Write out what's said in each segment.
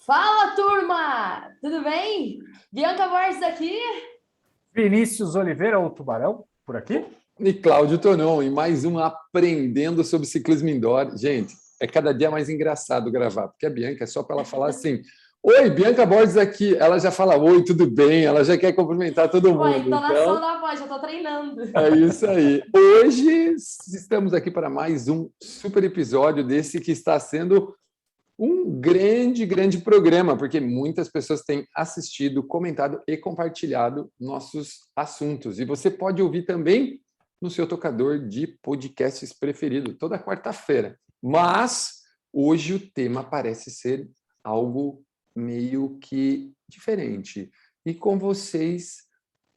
Fala, turma! Tudo bem? Bianca Borges aqui. Vinícius Oliveira, o Tubarão, por aqui. E Cláudio Tonon, e mais um Aprendendo sobre Ciclismo Indoor. Gente, é cada dia mais engraçado gravar, porque a Bianca é só para ela falar assim: Oi, Bianca Borges aqui. Ela já fala: Oi, tudo bem? Ela já quer cumprimentar todo mundo. Oi, entonação da voz, já tô treinando. É isso aí. Hoje estamos aqui para mais um super episódio desse que está sendo um grande programa, porque muitas pessoas têm assistido, comentado e compartilhado nossos assuntos. E você pode ouvir também no seu tocador de podcasts preferido, toda quarta-feira. Mas hoje o tema parece ser algo meio que diferente. E com vocês,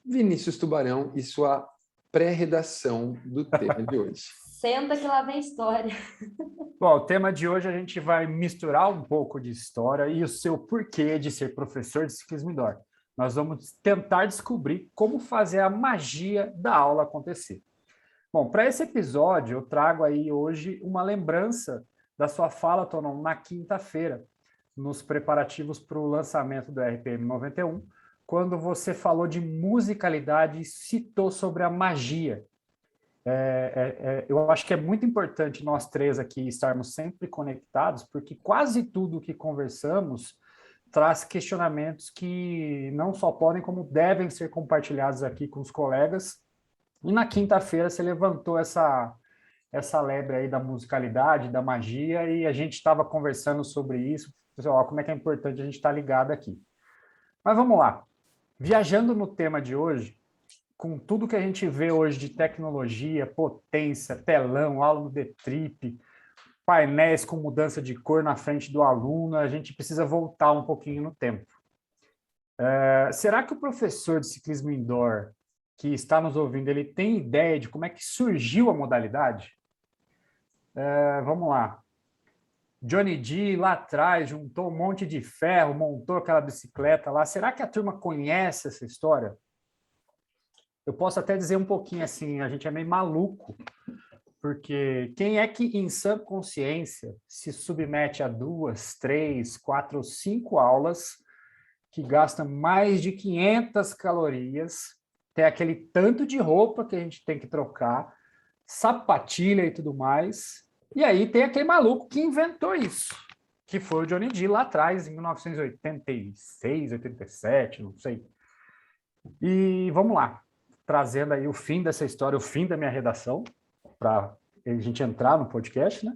Vinícius Tubarão e sua pré-redação do tema de hoje. Senta que lá vem história. Bom, o tema de hoje a gente vai misturar um pouco de história e o seu porquê de ser professor de ciclismo indoor. Nós vamos tentar descobrir como fazer a magia da aula acontecer. Bom, para esse episódio, eu trago aí hoje uma lembrança da sua fala, Tonon, na quinta-feira, nos preparativos para o lançamento do RPM 91, quando você falou de musicalidade e citou sobre a magia. Eu acho que é muito importante nós três aqui estarmos sempre conectados, porque quase tudo que conversamos traz questionamentos que não só podem, como devem ser compartilhados aqui com os colegas. E na quinta-feira você levantou essa lebre aí da musicalidade, da magia, e a gente estava conversando sobre isso. Pessoal, como é que é importante a gente estar ligado aqui. Mas vamos lá. Viajando no tema de hoje, com tudo que a gente vê hoje de tecnologia, potência, telão, aula no D-Trip, painéis com mudança de cor na frente do aluno, a gente precisa voltar um pouquinho no tempo. Será que o professor de ciclismo indoor que está nos ouvindo, ele tem ideia de como é que surgiu a modalidade? Vamos lá. Johnny D lá atrás juntou um monte de ferro, montou aquela bicicleta lá. Será que a turma conhece essa história? Eu posso até dizer um pouquinho assim, a gente é meio maluco, porque quem é que em sã consciência se submete a 2, 3, 4 ou 5 aulas que gastam mais de 500 calorias, tem aquele tanto de roupa que a gente tem que trocar, sapatilha e tudo mais, e aí tem aquele maluco que inventou isso, que foi o Johnny D lá atrás, em 1986, 87, não sei. E vamos lá, trazendo aí o fim dessa história, o fim da minha redação, para a gente entrar no podcast, né?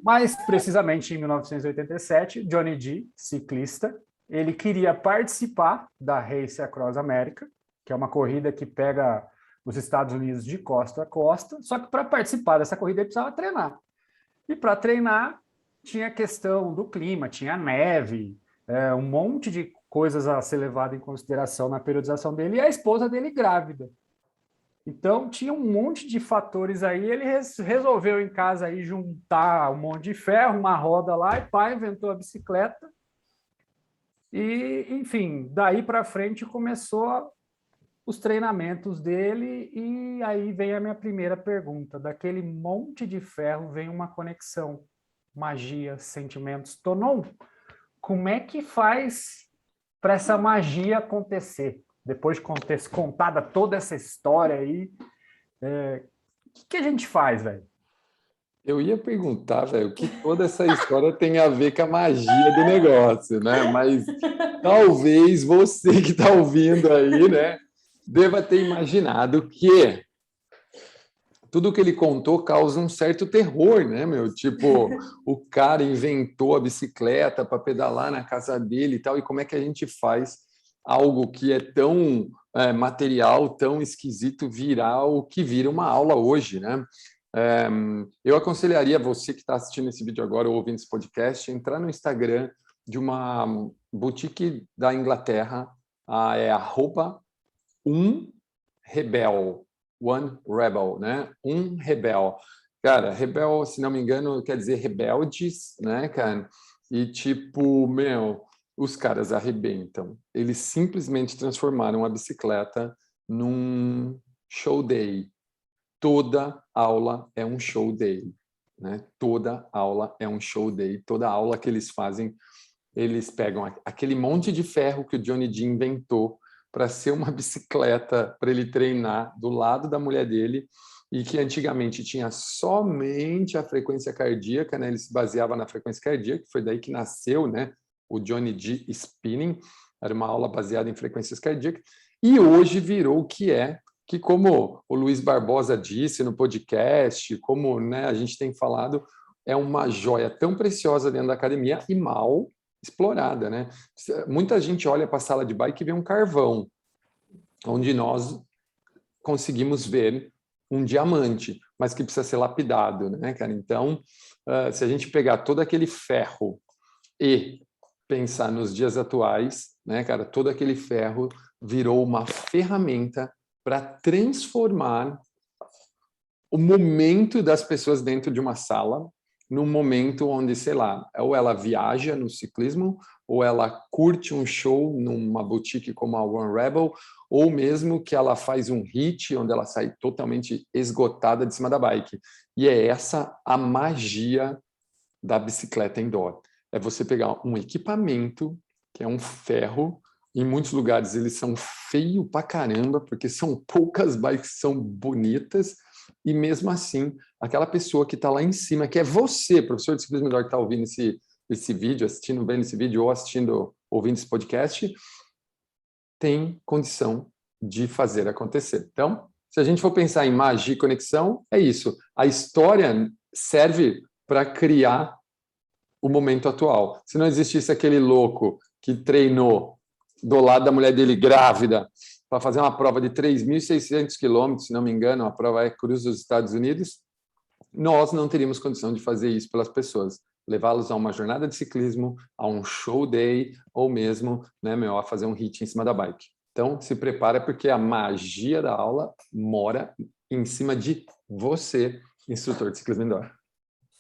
Mais precisamente em 1987, Johnny D, ciclista, ele queria participar da Race Across America, que é uma corrida que pega os Estados Unidos de costa a costa, só que para participar dessa corrida ele precisava treinar. E para treinar tinha a questão do clima, tinha neve, um monte de coisas a ser levado em consideração na periodização dele, e a esposa dele grávida. Então, tinha um monte de fatores aí, ele resolveu em casa aí juntar um monte de ferro, uma roda lá, e pai inventou a bicicleta. E, enfim, daí para frente começou os treinamentos dele, e aí vem a minha primeira pergunta. Daquele monte de ferro vem uma conexão, magia, sentimentos. Tonon, como é que faz para essa magia acontecer? Depois de ter contada toda essa história aí, o que a gente faz, velho? Eu ia perguntar, velho, o que toda essa história tem a ver com a magia do negócio, né? Mas talvez você que está ouvindo aí, né, deva ter imaginado que tudo que ele contou causa um certo terror, né, meu? Tipo, o cara inventou a bicicleta para pedalar na casa dele e tal, e como é que a gente faz algo que é tão material, tão esquisito, virar o que vira uma aula hoje, né? Eu aconselharia você que está assistindo esse vídeo agora ou ouvindo esse podcast, entrar no Instagram de uma boutique da Inglaterra, é @1rebel, One Rebel, né? Um rebel. Cara, rebel, se não me engano, quer dizer rebeldes, né, cara? E tipo, meu, os caras arrebentam. Eles simplesmente transformaram a bicicleta num show day. Toda aula é um show day, né? Toda aula é um show day. Toda aula que eles fazem eles pegam aquele monte de ferro que o Johnny D inventou para ser uma bicicleta para ele treinar do lado da mulher dele, e que antigamente tinha somente a frequência cardíaca, né? Ele se baseava na frequência cardíaca, foi daí que nasceu, né, o Johnny D Spinning, era uma aula baseada em frequências cardíacas, e hoje virou o que é, que como o Luiz Barbosa disse no podcast, como, né, a gente tem falado, é uma joia tão preciosa dentro da academia e mal explorada, né? Muita gente olha para a sala de bike e vê um carvão, onde nós conseguimos ver um diamante, mas que precisa ser lapidado, né, cara? Então, se a gente pegar todo aquele ferro e pensar nos dias atuais, né, cara, todo aquele ferro virou uma ferramenta para transformar o momento das pessoas dentro de uma sala num momento onde, sei lá, ou ela viaja no ciclismo, ou ela curte um show numa boutique como a One Rebel, ou mesmo que ela faz um hit onde ela sai totalmente esgotada de cima da bike. E é essa a magia da bicicleta indoor. É você pegar um equipamento, que é um ferro, em muitos lugares eles são feios pra caramba, porque são poucas bikes que são bonitas, e mesmo assim, aquela pessoa que está lá em cima, que é você, professor de ciclismo indoor, que está ouvindo esse vídeo, vendo esse vídeo ou ouvindo esse podcast, tem condição de fazer acontecer. Então, se a gente for pensar em magia e conexão, é isso. A história serve para criar o momento atual. Se não existisse aquele louco que treinou do lado da mulher dele grávida para fazer uma prova de 3.600 quilômetros, se não me engano, a prova é Cruz dos Estados Unidos, nós não teríamos condição de fazer isso pelas pessoas. Levá-los a uma jornada de ciclismo, a um show day, ou mesmo, né, a fazer um hit em cima da bike. Então, se prepara, porque a magia da aula mora em cima de você, instrutor de ciclismo indoor.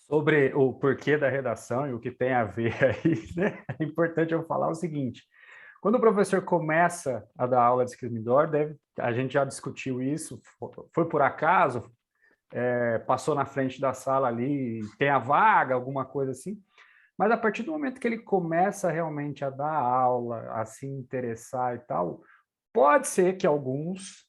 Sobre o porquê da redação e o que tem a ver aí, né? É importante eu falar o seguinte: quando o professor começa a dar aula de ciclismo indoor, a gente já discutiu isso, foi por acaso, passou na frente da sala ali, tem a vaga, alguma coisa assim, mas a partir do momento que ele começa realmente a dar aula, a se interessar e tal, pode ser que alguns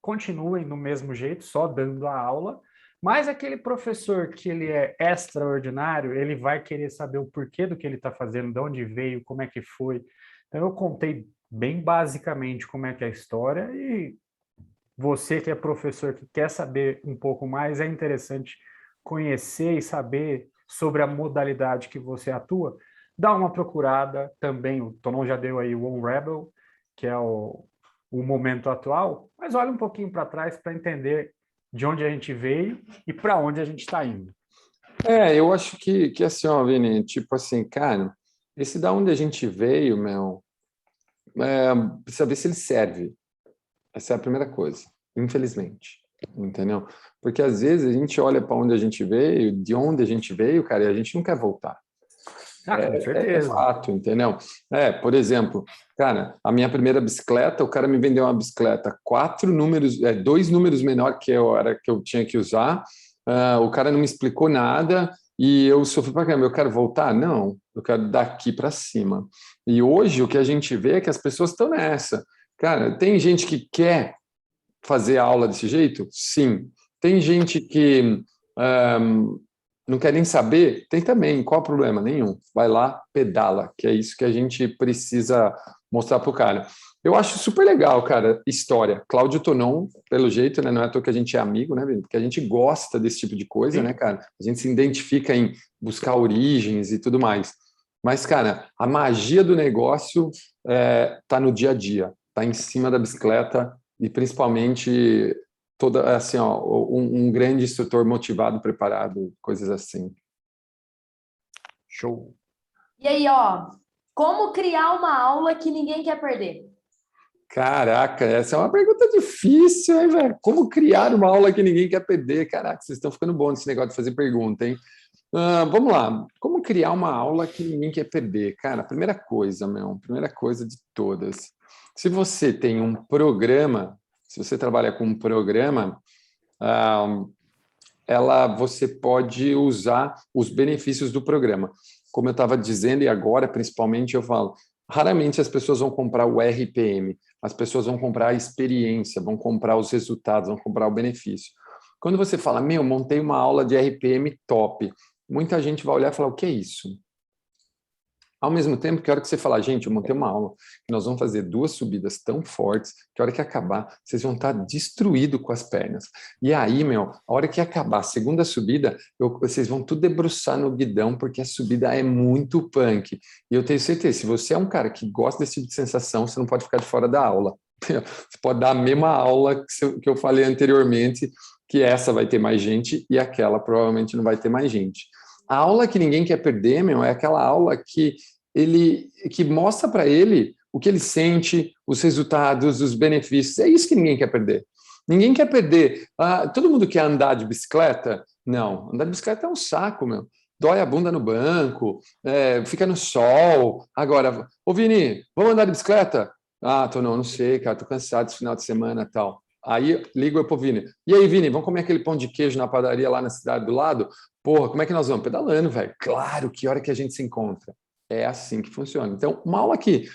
continuem no mesmo jeito, só dando a aula, mas aquele professor que ele é extraordinário, ele vai querer saber o porquê do que ele está fazendo, de onde veio, como é que foi. Então, eu contei bem basicamente como é que é a história, e você que é professor, que quer saber um pouco mais, é interessante conhecer e saber sobre a modalidade que você atua. Dá uma procurada também, o Tonon já deu aí o One Rebel, que é o momento atual, mas olha um pouquinho para trás para entender de onde a gente veio e para onde a gente está indo. Eu acho que assim, ó, Vini, tipo assim, cara, esse da onde a gente veio, precisa ver se ele serve. Essa é a primeira coisa, infelizmente, entendeu? Porque às vezes a gente olha para onde a gente veio, de onde a gente veio, cara, e a gente não quer voltar. Com certeza. É fato, entendeu? Por exemplo, cara, a minha primeira bicicleta, o cara me vendeu uma bicicleta 2 números menor que eu tinha que usar. O cara não me explicou nada e eu sofri para caramba. Eu quero voltar? Não, eu quero daqui para cima. E hoje o que a gente vê é que as pessoas estão nessa. Cara, tem gente que quer fazer aula desse jeito? Sim. Tem gente que não quer nem saber? Tem também. Qual o problema? Nenhum. Vai lá, pedala, que é isso que a gente precisa mostrar para o cara. Eu acho super legal, cara, história. Cláudio Tonon, pelo jeito, né? Não é à toa que a gente é amigo, né, porque a gente gosta desse tipo de coisa, né, cara? A gente se identifica em buscar origens e tudo mais. Mas, cara, a magia do negócio tá no dia a dia, tá em cima da bicicleta e principalmente assim, ó, um grande instrutor motivado, preparado, coisas assim. Show. E aí, ó, como criar uma aula que ninguém quer perder? Caraca, essa é uma pergunta difícil, hein, velho? Como criar uma aula que ninguém quer perder? Caraca, vocês estão ficando bons nesse negócio de fazer pergunta, hein? Vamos lá. Como criar uma aula que ninguém quer perder? Cara, primeira coisa de todas. Se você tem um programa, se você trabalha com um programa, você pode usar os benefícios do programa. Como eu estava dizendo, e agora principalmente eu falo, raramente as pessoas vão comprar o RPM, as pessoas vão comprar a experiência, vão comprar os resultados, vão comprar o benefício. Quando você fala, montei uma aula de RPM top, muita gente vai olhar e falar, o que é isso? Ao mesmo tempo, que a hora que você falar, gente, eu montei uma aula, que nós vamos fazer 2 subidas tão fortes, que a hora que acabar, vocês vão estar destruídos com as pernas. E aí, a hora que acabar a segunda subida, vocês vão tudo debruçar no guidão, porque a subida é muito punk. E eu tenho certeza, se você é um cara que gosta desse tipo de sensação, você não pode ficar de fora da aula. Você pode dar a mesma aula que eu falei anteriormente, que essa vai ter mais gente e aquela provavelmente não vai ter mais gente. A aula que ninguém quer perder, é aquela aula que mostra para ele o que ele sente, os resultados, os benefícios. É isso que ninguém quer perder. Ninguém quer perder. Todo mundo quer andar de bicicleta? Não, andar de bicicleta é um saco, Dói a bunda no banco, fica no sol. Agora, ô Vini, vamos andar de bicicleta? Não sei, cara, tô cansado esse final de semana e tal. Aí ligo eu pro Vini. E aí, Vini, vamos comer aquele pão de queijo na padaria lá na cidade do lado? Porra, como é que nós vamos? Pedalando, velho. Claro, que hora que a gente se encontra. É assim que funciona. Então, uma aula que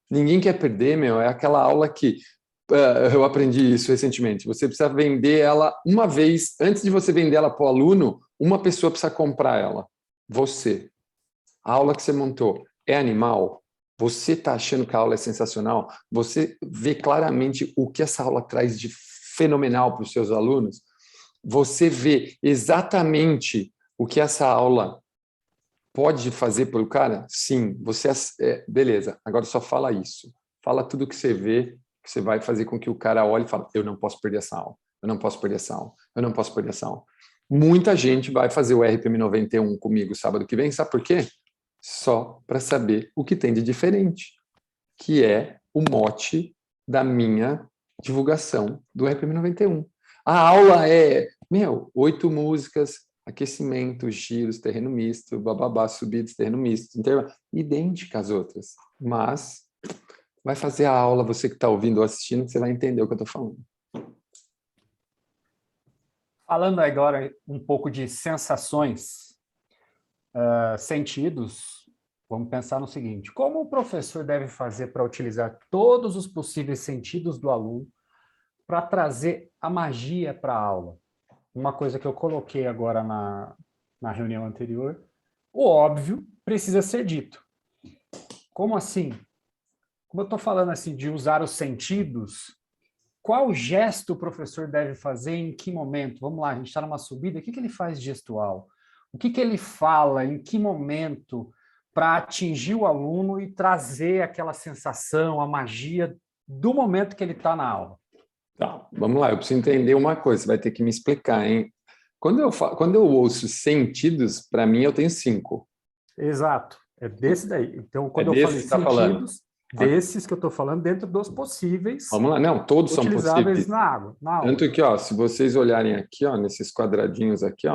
ninguém quer perder, é aquela aula que eu aprendi isso recentemente. Você precisa vender ela uma vez. Antes de você vender ela para o aluno, uma pessoa precisa comprar ela. Você. A aula que você montou é animal? Você está achando que a aula é sensacional? Você vê claramente o que essa aula traz de fenomenal para os seus alunos? Você vê exatamente o que essa aula pode fazer pelo cara? Sim. Beleza, agora só fala isso. Fala tudo que você vê, que você vai fazer com que o cara olhe e fale, eu não posso perder essa aula, eu não posso perder essa aula, eu não posso perder essa aula. Muita gente vai fazer o RPM 91 comigo sábado que vem, sabe por quê? Só para saber o que tem de diferente, que é o mote da minha divulgação do RPM 91. A aula é, 8 músicas, aquecimento, giros, terreno misto, bababá, subidas, terreno misto, idêntica às outras. Mas vai fazer a aula, você que está ouvindo ou assistindo, você vai entender o que eu estou falando. Falando agora um pouco de sensações, sentidos, vamos pensar no seguinte: como o professor deve fazer para utilizar todos os possíveis sentidos do aluno para trazer a magia para a aula? Uma coisa que eu coloquei agora na reunião anterior, o óbvio precisa ser dito. Como assim? Como eu estou falando assim de usar os sentidos, qual gesto o professor deve fazer em que momento? Vamos lá, a gente está numa subida, o que ele faz gestual? O que ele fala, em que momento, para atingir o aluno e trazer aquela sensação, a magia do momento que ele está na aula? Tá, vamos lá, eu preciso entender uma coisa, você vai ter que me explicar, hein? Quando eu ouço sentidos, para mim eu tenho 5. Exato, é desse daí. Então, quando eu falei desse que você está falando. sentidos, desses que eu estou falando, dentro dos possíveis. Vamos lá, não, todos são possíveis. Na água. Tanto que, se vocês olharem aqui, nesses quadradinhos aqui,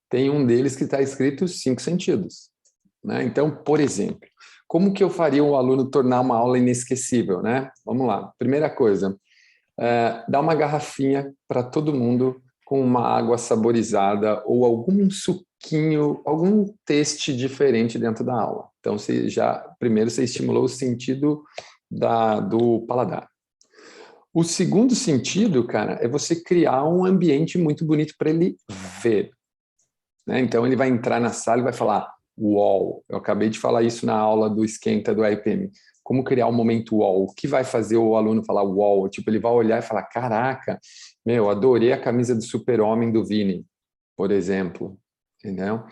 tem um deles que está escrito 5 sentidos. Né? Então, por exemplo, como que eu faria o aluno tornar uma aula inesquecível? Né? Vamos lá, primeira coisa, dá uma garrafinha para todo mundo com uma água saborizada ou algum suquinho, algum taste diferente dentro da aula. Então, primeiro você estimulou o sentido do paladar. O segundo sentido, cara, é você criar um ambiente muito bonito para ele ver. Né? Então, ele vai entrar na sala e vai falar, uau, eu acabei de falar isso na aula do Esquenta do RPM. Como criar um momento uau? O que vai fazer o aluno falar uau? Tipo, ele vai olhar e falar, caraca, adorei a camisa do Super-Homem do Vini, por exemplo. Entendeu?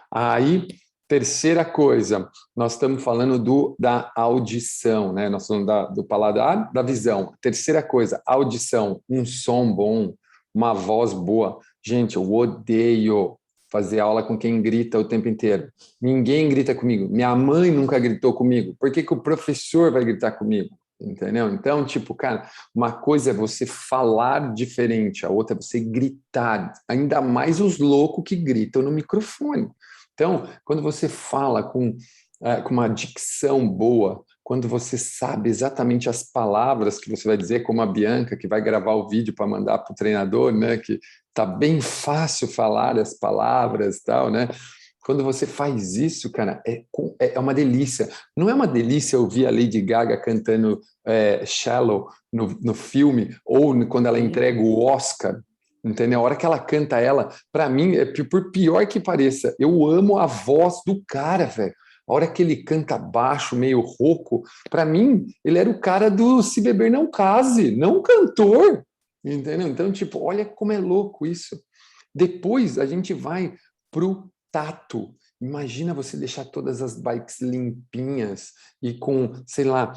Aí, terceira coisa, nós estamos falando da audição, né? Nós falamos do paladar, da visão. Terceira coisa, audição, um som bom, uma voz boa. Gente, eu odeio fazer aula com quem grita o tempo inteiro. Ninguém grita comigo. Minha mãe nunca gritou comigo. Por que o professor vai gritar comigo? Entendeu? Então, cara, uma coisa é você falar diferente, a outra é você gritar. Ainda mais os loucos que gritam no microfone. Então, quando você fala com uma dicção boa, quando você sabe exatamente as palavras que você vai dizer, como a Bianca, que vai gravar o vídeo para mandar para o treinador, né? Que tá bem fácil falar as palavras e tal, né? Quando você faz isso, cara, é uma delícia. Não é uma delícia ouvir a Lady Gaga cantando Shallow no filme, ou quando ela entrega o Oscar, entendeu? A hora que ela canta ela, para mim, por pior que pareça, eu amo a voz do cara, velho. A hora que ele canta baixo, meio rouco, para mim, ele era o cara do Se Beber Não Case, não o cantor, entendeu? Então, tipo, olha como é louco isso. Depois a gente vai pro tato. Imagina você deixar todas as bikes limpinhas e com, sei lá,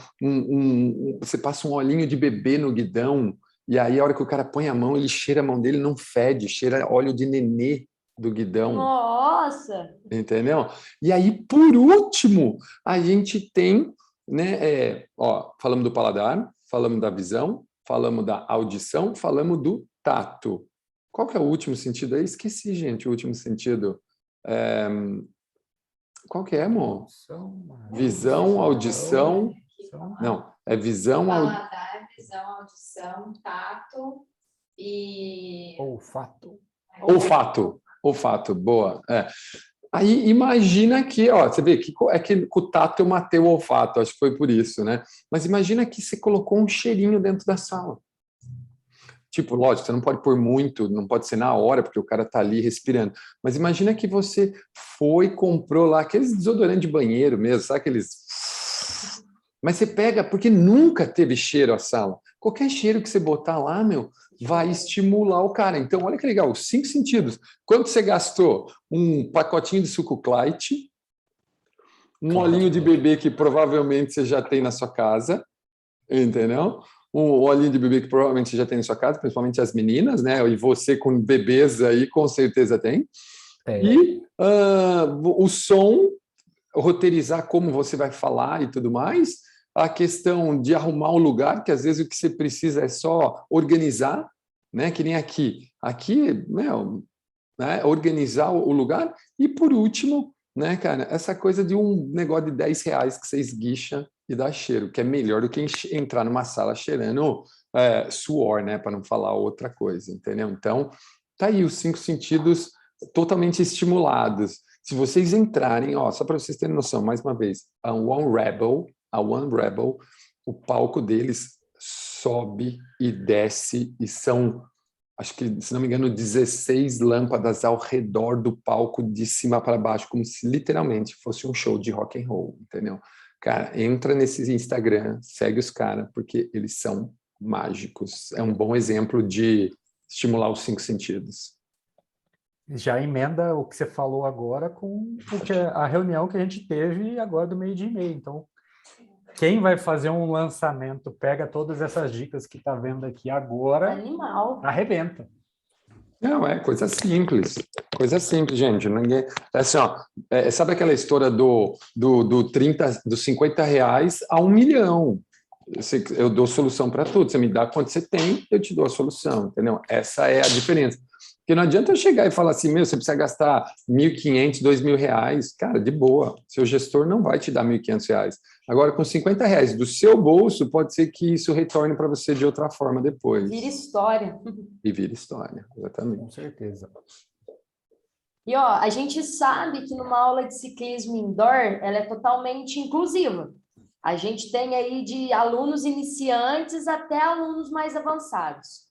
você passa um olhinho de bebê no guidão e aí a hora que o cara põe a mão, ele cheira a mão dele, não fede, cheira óleo de nenê do guidão. Nossa! Entendeu? E aí, por último, a gente tem, né, falamos do paladar, falamos da visão, falamos da audição, falamos do tato. Qual que é o último sentido aí? Esqueci, gente, o último sentido. Qual que é, amor? Visão, audição... Não, é visão... Paladar, visão, audição, tato e... Olfato, boa. Aí imagina que, você vê que é que com o tato eu matei o olfato, acho que foi por isso, né? Mas imagina que você colocou um cheirinho dentro da sala. Tipo, lógico, você não pode pôr muito, não pode ser na hora, porque o cara tá ali respirando. Mas imagina que você foi e comprou lá aqueles desodorantes de banheiro mesmo, sabe aqueles... Mas você pega, porque nunca teve cheiro a sala. Qualquer cheiro que você botar lá, vai estimular o cara. Então, olha que legal, os 5 sentidos. Quanto você gastou? Um pacotinho de suco Clyde, um olhinho de bebê que provavelmente você já tem na sua casa, entendeu? Um olhinho de bebê que provavelmente você já tem na sua casa, principalmente as meninas, né? E você com bebês aí, com certeza tem. E o som, roteirizar como você vai falar e tudo mais. A questão de arrumar um lugar, que às vezes o que você precisa é só organizar, né? Que nem aqui. Aqui, né? Organizar o lugar. E por último, né, cara, essa coisa de um negócio de R$10 que você esguicha e dá cheiro, que é melhor do que entrar numa sala cheirando suor, né? Para não falar outra coisa, entendeu? Então, tá aí os 5 sentidos totalmente estimulados. Se vocês entrarem, só para vocês terem noção, mais uma vez, a One Rebel, o palco deles sobe e desce e são, acho que, se não me engano, 16 lâmpadas ao redor do palco de cima para baixo, como se literalmente fosse um show de rock and roll, entendeu? Cara, entra nesse Instagram, segue os caras, porque eles são mágicos. É um bom exemplo de estimular os 5 sentidos. Já emenda o que você falou agora com a reunião que a gente teve agora do 12:30. Então, quem vai fazer um lançamento, pega todas essas dicas que está vendo aqui agora, arrebenta. Não, coisa simples, gente. Ninguém, assim, sabe aquela história dos 50 reais a 1 milhão? Eu dou solução para tudo. Você me dá quanto você tem, eu te dou a solução, entendeu? Essa é a diferença. Porque não adianta eu chegar e falar assim, você precisa gastar R$1.500, R$2.000. Cara, de boa. Seu gestor não vai te dar R$1.500. Agora, com R$50 do seu bolso, pode ser que isso retorne para você de outra forma depois. Vira história. E vira história, exatamente. Com certeza. E a gente sabe que numa aula de ciclismo indoor, ela é totalmente inclusiva. A gente tem aí de alunos iniciantes até alunos mais avançados.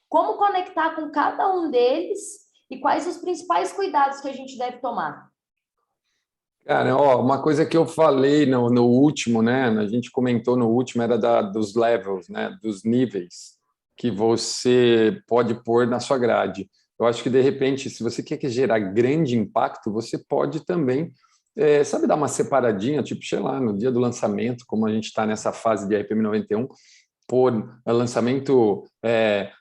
Como conectar com cada um deles e quais os principais cuidados que a gente deve tomar? Cara, uma coisa que eu falei no último, né? A gente comentou no último, era dos levels, né? Dos níveis que você pode pôr na sua grade. Eu acho que, de repente, se você quer gerar grande impacto, você pode também, sabe, dar uma separadinha, tipo, sei lá, no dia do lançamento, como a gente está nessa fase de RPM 91, por lançamento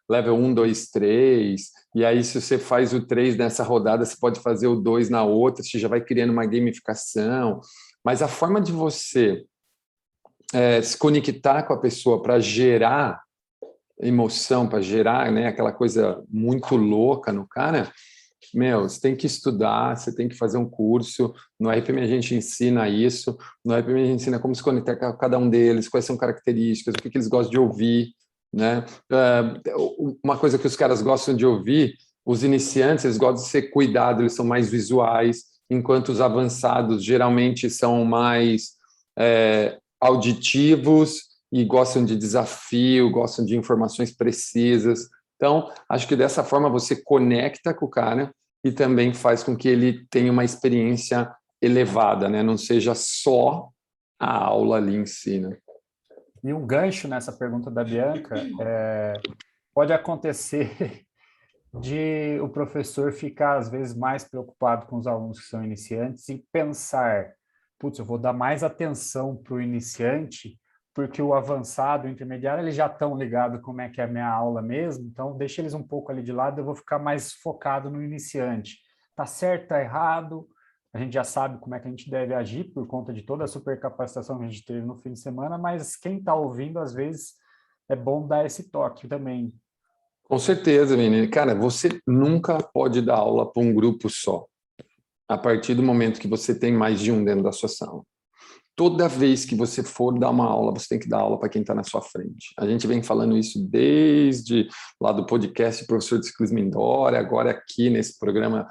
level 1, 2, 3, e aí se você faz o 3 nessa rodada, você pode fazer o 2 na outra, você já vai criando uma gamificação, mas a forma de você se conectar com a pessoa para gerar emoção, para gerar, né, aquela coisa muito louca no cara, você tem que estudar, você tem que fazer um curso. No RPM a gente ensina isso, no RPM a gente ensina como se conectar com cada um deles, quais são características, o que eles gostam de ouvir, né? Uma coisa que os caras gostam de ouvir, os iniciantes, eles gostam de ser cuidados, eles são mais visuais, enquanto os avançados geralmente são mais auditivos e gostam de desafio, gostam de informações precisas. Então, acho que dessa forma você conecta com o cara e também faz com que ele tenha uma experiência elevada, né? Não seja só a aula ali em si, né? E um gancho nessa pergunta da Bianca, pode acontecer de o professor ficar, às vezes, mais preocupado com os alunos que são iniciantes e pensar, putz, eu vou dar mais atenção para o iniciante, porque o avançado, o intermediário, eles já estão ligados como é que é a minha aula mesmo, então deixa eles um pouco ali de lado, eu vou ficar mais focado no iniciante. Tá certo, tá errado, a gente já sabe como é que a gente deve agir por conta de toda a supercapacitação que a gente teve no fim de semana, mas quem está ouvindo, às vezes, é bom dar esse toque também. Com certeza, menino. Cara, você nunca pode dar aula para um grupo só, a partir do momento que você tem mais de um dentro da sua sala. Toda vez que você for dar uma aula, você tem que dar aula para quem está na sua frente. A gente vem falando isso desde lá do podcast Professor de Ciclismo Indoor, agora aqui nesse programa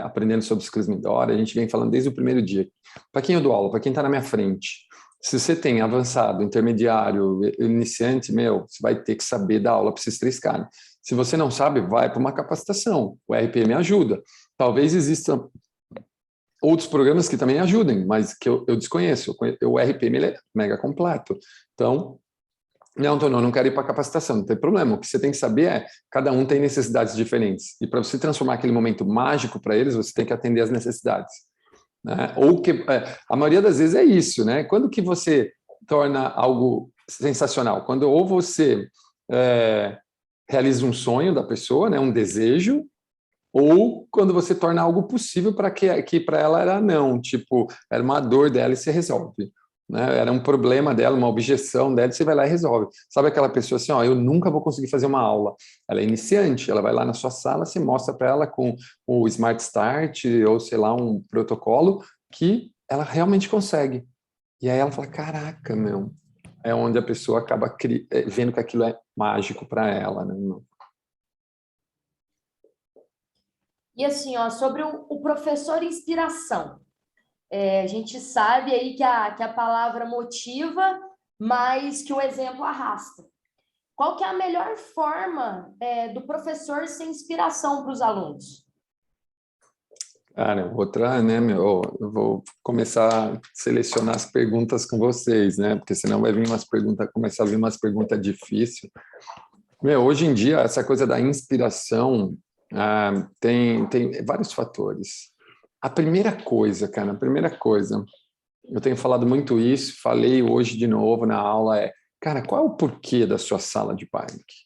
Aprendendo sobre Ciclismo Indoor, a gente vem falando desde o primeiro dia. Para quem eu dou aula? Para quem está na minha frente. Se você tem avançado, intermediário, iniciante, você vai ter que saber dar aula para esses três caras. Se você não sabe, vai para uma capacitação. O RPM ajuda. Talvez existam outros programas que também ajudem, mas que eu desconheço. O RPM ele é mega completo. Então, não quero ir para capacitação, não tem problema. O que você tem que saber é, cada um tem necessidades diferentes. E para você transformar aquele momento mágico para eles, você tem que atender às necessidades. Né? A maioria das vezes é isso, né? Quando que você torna algo sensacional? Quando ou você realiza um sonho da pessoa, né? Um desejo, ou quando você torna algo possível para que para ela era não, tipo, era uma dor dela e se resolve. Né? Era um problema dela, uma objeção dela, e você vai lá e resolve. Sabe aquela pessoa assim, eu nunca vou conseguir fazer uma aula. Ela é iniciante, ela vai lá na sua sala, você mostra para ela com o Smart Start, ou sei lá, um protocolo, que ela realmente consegue. E aí ela fala, caraca, é onde a pessoa acaba vendo que aquilo é mágico para ela, né? E assim, sobre o professor inspiração. A gente sabe aí que a palavra motiva, mas que o exemplo arrasta. Qual que é a melhor forma do professor ser inspiração para os alunos? Cara, eu vou começar a selecionar as perguntas com vocês, né? Porque senão vai vir começar a vir umas perguntas difíceis. Hoje em dia, essa coisa da inspiração tem vários fatores. A primeira coisa, eu tenho falado muito isso, falei hoje de novo na aula, cara, qual é o porquê da sua sala de bike?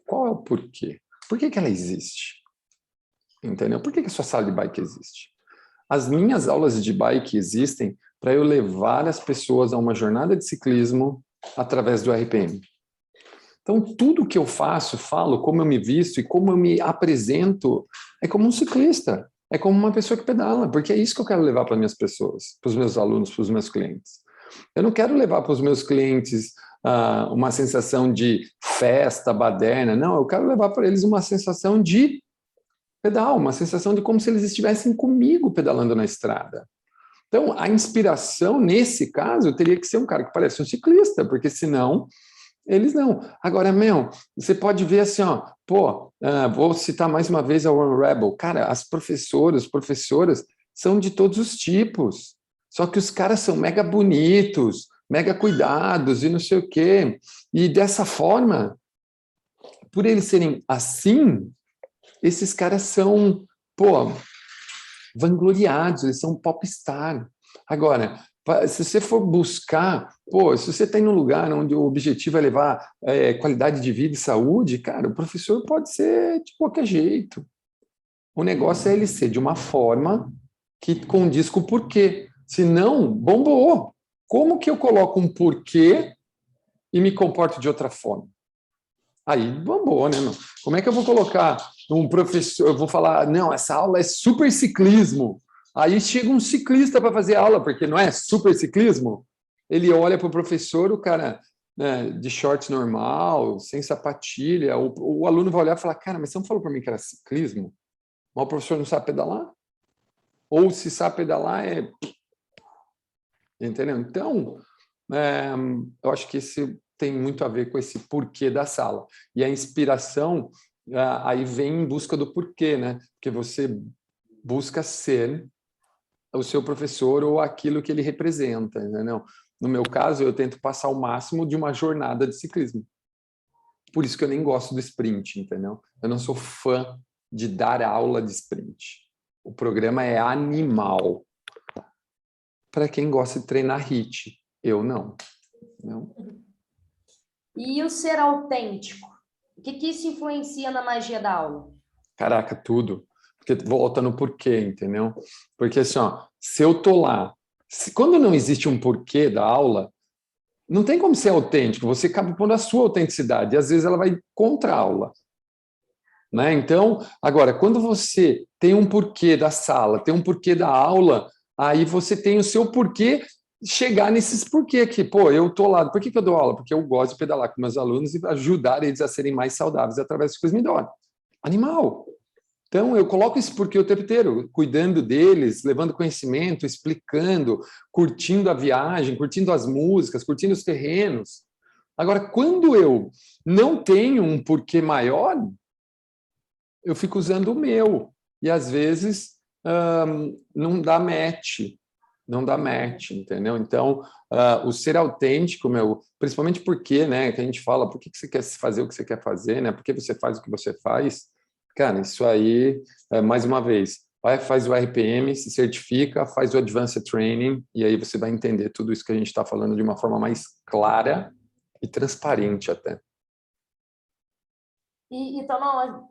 Qual é o porquê? Por que ela existe? Entendeu? Por que a sua sala de bike existe? As minhas aulas de bike existem para eu levar as pessoas a uma jornada de ciclismo através do RPM. Então, tudo que eu faço, falo, como eu me visto e como eu me apresento, é como um ciclista. É como uma pessoa que pedala, porque é isso que eu quero levar para as minhas pessoas, para os meus alunos, para os meus clientes. Eu não quero levar para os meus clientes uma sensação de festa, baderna, não, eu quero levar para eles uma sensação de pedal, uma sensação de como se eles estivessem comigo pedalando na estrada. Então, a inspiração, nesse caso, teria que ser um cara que parece um ciclista, porque senão eles não. Agora, você pode ver assim, vou citar mais uma vez a One Rebel. Cara, as professoras são de todos os tipos. Só que os caras são mega bonitos, mega cuidados e não sei o quê. E dessa forma, por eles serem assim, esses caras são, vangloriados, eles são popstar. Agora, se você for buscar, se você está em um lugar onde o objetivo é levar qualidade de vida e saúde, cara, o professor pode ser de qualquer jeito. O negócio é ele ser de uma forma que condiz com o porquê. Senão, bombou. Como que eu coloco um porquê e me comporto de outra forma? Aí bombou, né, meu? Como é que eu vou colocar um professor, eu vou falar, não, essa aula é super ciclismo. Aí chega um ciclista para fazer aula, porque não é super ciclismo. Ele olha para o professor, o cara, né, de shorts normal, sem sapatilha, o aluno vai olhar e falar, cara, mas você não falou para mim que era ciclismo? Mas o professor não sabe pedalar? Ou se sabe pedalar, é... Entendeu? Então, eu acho que esse tem muito a ver com esse porquê da sala. E a inspiração aí vem em busca do porquê, né? Porque você busca ser o seu professor ou aquilo que ele representa, entendeu? No meu caso, eu tento passar o máximo de uma jornada de ciclismo. Por isso que eu nem gosto do sprint, entendeu? Eu não sou fã de dar aula de sprint. O programa é animal para quem gosta de treinar HIIT. Eu não. Não. E o ser autêntico? O que isso influencia na magia da aula? Caraca, tudo. Porque volta no porquê, entendeu? Porque assim, ó, se eu tô lá, quando não existe um porquê da aula, não tem como ser autêntico, você acaba pondo a sua autenticidade, e às vezes ela vai contra a aula. Né? Então, agora, quando você tem um porquê da sala, tem um porquê da aula, aí você tem o seu porquê chegar nesses porquê aqui. Pô, eu tô lá, por que eu dou aula? Porque eu gosto de pedalar com meus alunos e ajudar eles a serem mais saudáveis através das coisas melhores. Animal! Então, eu coloco esse porquê o tempo inteiro, cuidando deles, levando conhecimento, explicando, curtindo a viagem, curtindo as músicas, curtindo os terrenos. Agora, quando eu não tenho um porquê maior, eu fico usando o meu. E, às vezes, não dá match. Não dá match, entendeu? Então, o ser autêntico, principalmente porque, né, que a gente fala, por que você quer fazer o que você quer fazer, né? Por que você faz o que você faz? Cara, isso aí, mais uma vez, vai, faz o RPM, se certifica, faz o Advanced Training, e aí você vai entender tudo isso que a gente está falando de uma forma mais clara e transparente até. Então, não,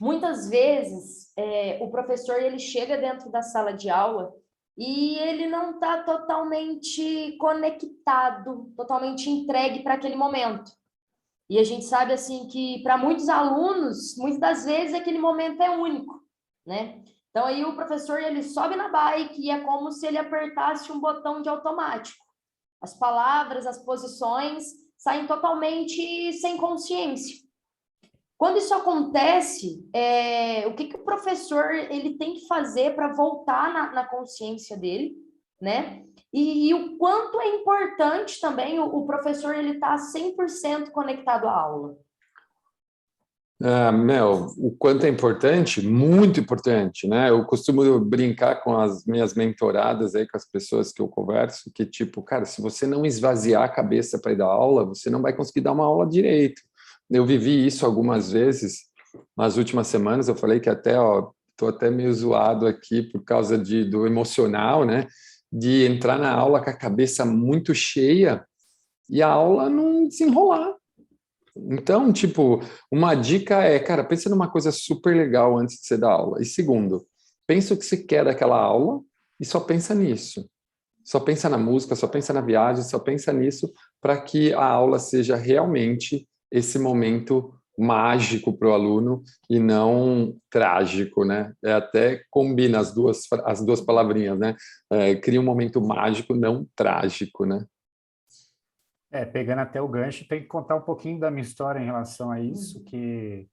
muitas vezes o professor ele chega dentro da sala de aula e ele não está totalmente conectado, totalmente entregue para aquele momento. E a gente sabe assim que para muitos alunos, muitas das vezes aquele momento é único, né? Então aí o professor ele sobe na bike e é como se ele apertasse um botão de automático. As palavras, as posições saem totalmente sem consciência. Quando isso acontece, o que o professor ele tem que fazer para voltar na consciência dele, né? E o quanto é importante também o professor ele estar 100% conectado à aula. O quanto é importante, muito importante, né? Eu costumo brincar com as minhas mentoradas aí, com as pessoas que eu converso, que tipo, cara, se você não esvaziar a cabeça para ir dar aula, você não vai conseguir dar uma aula direito. Eu vivi isso algumas vezes nas últimas semanas, eu falei que até, tô até meio zoado aqui por causa do emocional, né? De entrar na aula com a cabeça muito cheia e a aula não desenrolar. Então, tipo, uma dica é, cara, pensa numa coisa super legal antes de você dar aula. E segundo, pensa o que você quer daquela aula e só pensa nisso. Só pensa na música, só pensa na viagem, só pensa nisso para que a aula seja realmente esse momento mágico para o aluno e não trágico, né? Até combina as duas palavrinhas, né? Cria um momento mágico, não trágico, né? Pegando até o gancho, tem que contar um pouquinho da minha história em relação a isso, que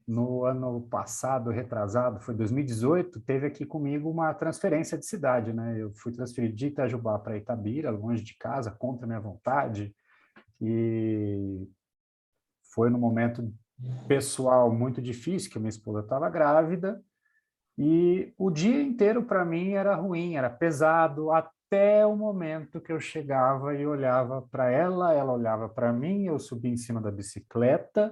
no ano passado, retrasado, foi 2018, teve aqui comigo uma transferência de cidade, né? Eu fui transferido de Itajubá para Itabira, longe de casa, contra a minha vontade, e foi num momento pessoal muito difícil, que minha esposa estava grávida, e o dia inteiro para mim era ruim, era pesado, até o momento que eu chegava e olhava para ela, ela olhava para mim, eu subia em cima da bicicleta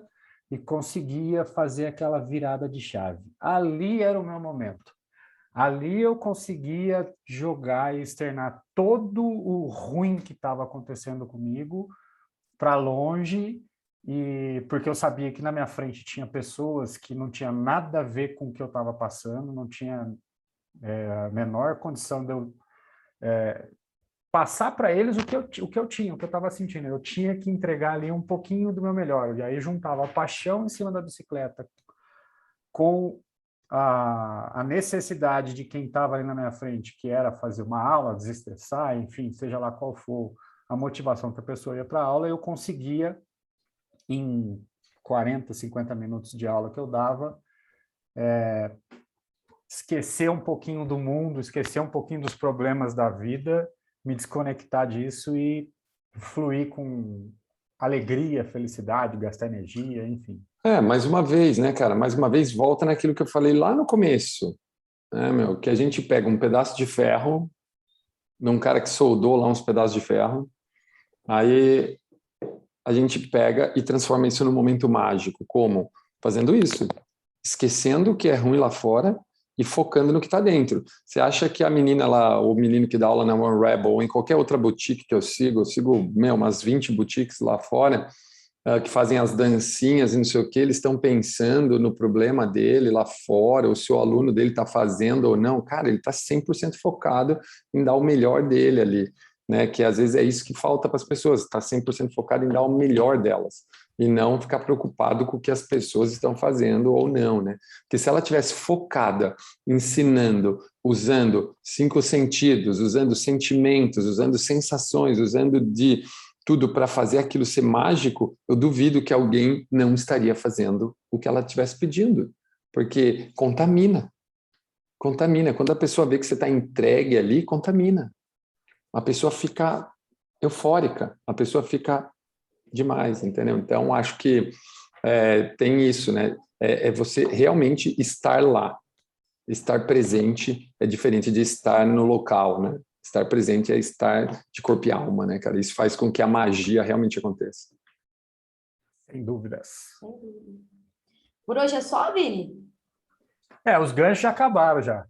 e conseguia fazer aquela virada de chave. Ali era o meu momento. Ali eu conseguia jogar e externar todo o ruim que estava acontecendo comigo para longe, e porque eu sabia que na minha frente tinha pessoas que não tinham nada a ver com o que eu estava passando, não tinha a menor condição de eu passar para eles o que eu tinha, o que eu estava sentindo. Eu tinha que entregar ali um pouquinho do meu melhor. E aí juntava a paixão em cima da bicicleta com a necessidade de quem estava ali na minha frente, que era fazer uma aula, desestressar, enfim, seja lá qual for a motivação que a pessoa ia para a aula, eu conseguia, em 40, 50 minutos de aula que eu dava, esquecer um pouquinho do mundo, esquecer um pouquinho dos problemas da vida, me desconectar disso e fluir com alegria, felicidade, gastar energia, enfim. Mais uma vez, né, cara? Mais uma vez, volta naquilo que eu falei lá no começo, né, meu? Que a gente pega um pedaço de ferro, num cara que soldou lá uns pedaços de ferro, aí a gente pega e transforma isso num momento mágico. Como? Fazendo isso. Esquecendo o que é ruim lá fora e focando no que está dentro. Você acha que a menina lá, o menino que dá aula na One Rebel, ou em qualquer outra boutique que eu sigo, umas 20 boutiques lá fora, que fazem as dancinhas e não sei o que, eles estão pensando no problema dele lá fora, ou se o aluno dele está fazendo ou não. Cara, ele está 100% focado em dar o melhor dele ali, né? Que às vezes é isso que falta para as pessoas, está 100% focado em dar o melhor delas, e não ficar preocupado com o que as pessoas estão fazendo ou não, né? Porque se ela tivesse focada, ensinando, usando 5 sentidos, usando sentimentos, usando sensações, usando de tudo para fazer aquilo ser mágico, eu duvido que alguém não estaria fazendo o que ela estivesse pedindo, porque contamina. Contamina. Quando a pessoa vê que você está entregue ali, contamina. A pessoa fica eufórica, a pessoa fica demais, entendeu? Então, acho que tem isso, né? É você realmente estar lá. Estar presente é diferente de estar no local, né? Estar presente é estar de corpo e alma, né, cara? Isso faz com que a magia realmente aconteça. Sem dúvidas. Por hoje é só, Vini? Os ganchos já acabaram já.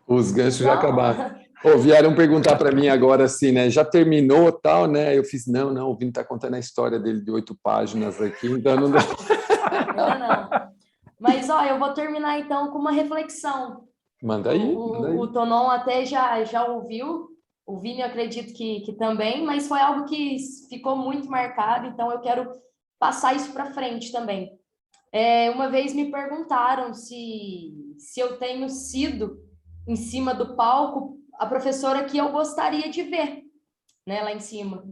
Os ganchos já acabaram. Vieram perguntar para mim agora assim, né? Já terminou tal, né? Eu fiz, não, o Vini está contando a história dele de 8 páginas aqui, então não dá. Não. Mas, eu vou terminar então com uma reflexão. Manda aí. O Tonon até já ouviu, o Vini eu acredito que também, mas foi algo que ficou muito marcado, então eu quero passar isso para frente também. Uma vez me perguntaram se eu tenho sido, em cima do palco, a professora que eu gostaria de ver, né, lá em cima.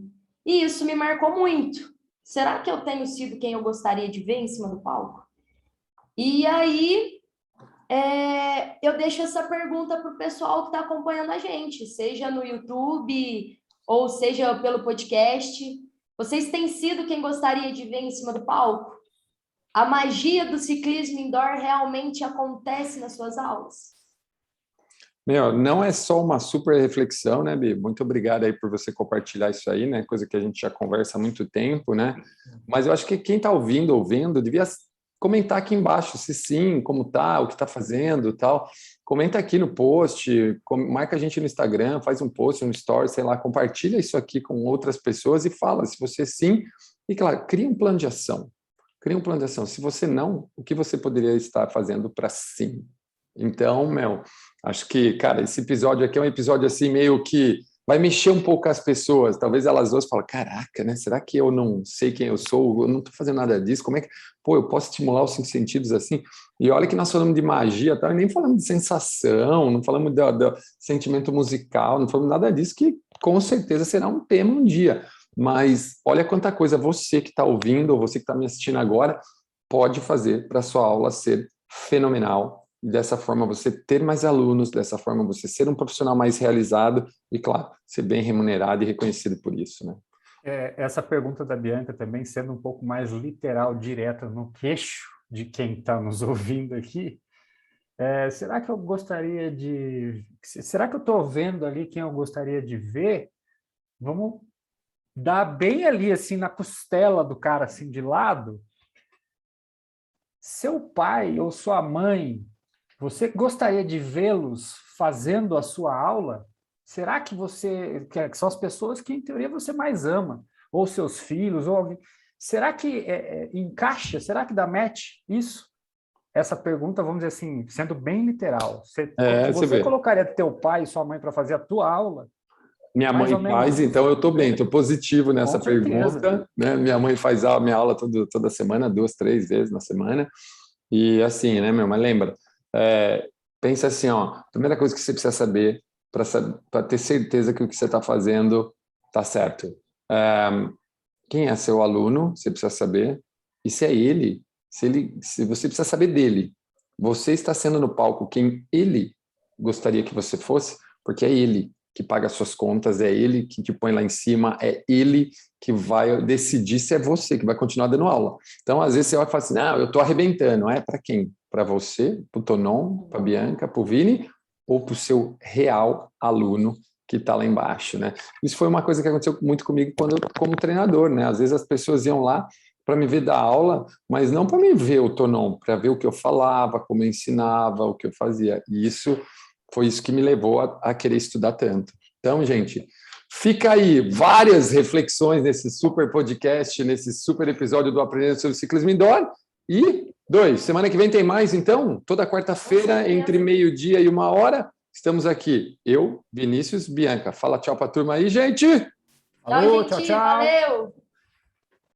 E isso me marcou muito. Será que eu tenho sido quem eu gostaria de ver em cima do palco? E aí, eu deixo essa pergunta para o pessoal que está acompanhando a gente, seja no YouTube ou seja pelo podcast. Vocês têm sido quem gostaria de ver em cima do palco? A magia do ciclismo indoor realmente acontece nas suas aulas? Não é só uma super reflexão, né, Bi? Muito obrigado aí por você compartilhar isso aí, né? Coisa que a gente já conversa há muito tempo, né? Mas eu acho que quem está ouvindo, devia comentar aqui embaixo se sim, como tá, o que está fazendo, tal. Comenta aqui no post, marca a gente no Instagram, faz um post, um story, sei lá, compartilha isso aqui com outras pessoas e fala se você sim. E claro, cria um plano de ação. Cria um plano de ação. Se você não, o que você poderia estar fazendo para sim? Então, acho que, cara, esse episódio aqui é um episódio assim meio que vai mexer um pouco as pessoas. Talvez elas duas falem, caraca, né? Será que eu não sei quem eu sou? Eu não estou fazendo nada disso. Como é que, eu posso estimular os 5 sentidos assim? E olha que nós falamos de magia, tá? E nem falamos de sensação, não falamos do sentimento musical, não falamos nada disso, que com certeza será um tema um dia. Mas olha quanta coisa você que está ouvindo, ou você que está me assistindo agora, pode fazer para a sua aula ser fenomenal. E dessa forma você ter mais alunos, dessa forma você ser um profissional mais realizado e, claro, ser bem remunerado e reconhecido por isso, né? Essa pergunta da Bianca também sendo um pouco mais literal, direta no queixo de quem está nos ouvindo aqui. Será que eu gostaria de... Será que eu estou vendo ali quem eu gostaria de ver? Vamos dar bem ali, assim, na costela do cara, assim, de lado. Seu pai ou sua mãe, você gostaria de vê-los fazendo a sua aula? Será que que são as pessoas que, em teoria, você mais ama? Ou seus filhos, ou alguém. Será que encaixa? Será que dá match isso? Essa pergunta, vamos dizer assim, sendo bem literal. Você Você vê. colocaria teu pai e sua mãe para fazer a tua aula? Minha Mais mãe ou menos. faz, então eu estou bem, estou positivo nessa Com certeza. pergunta, né? Minha mãe faz a minha aula toda semana, 2, 3 vezes na semana. E assim, né, meu? Mas lembra, pensa assim, ó, primeira coisa que você precisa saber para ter certeza que o que você está fazendo está certo. Quem é seu aluno, você precisa saber. E se é ele, se você precisa saber dele. Você está sendo no palco quem ele gostaria que você fosse, porque é ele que paga as suas contas, é ele que te põe lá em cima, é ele que vai decidir se é você que vai continuar dando aula. Então, às vezes, você vai falar assim, eu estou arrebentando. É para quem? Para você, para o Tonon, para a Bianca, para o Vini, ou para o seu real aluno que está lá embaixo, né? Isso foi uma coisa que aconteceu muito comigo como treinador, né? Às vezes as pessoas iam lá para me ver dar aula, mas não para me ver o Tonon, para ver o que eu falava, como eu ensinava, o que eu fazia. E isso foi isso que me levou a querer estudar tanto. Então, gente, fica aí várias reflexões nesse super podcast, nesse super episódio do Aprendendo sobre Ciclismo Indoor. E 2, semana que vem tem mais, então? Toda quarta-feira, entre 12:00 e 1h, estamos aqui. Eu, Vinícius, Bianca. Fala tchau para a turma aí, gente! Falou, Tchau, tchau, gente. tchau. Valeu!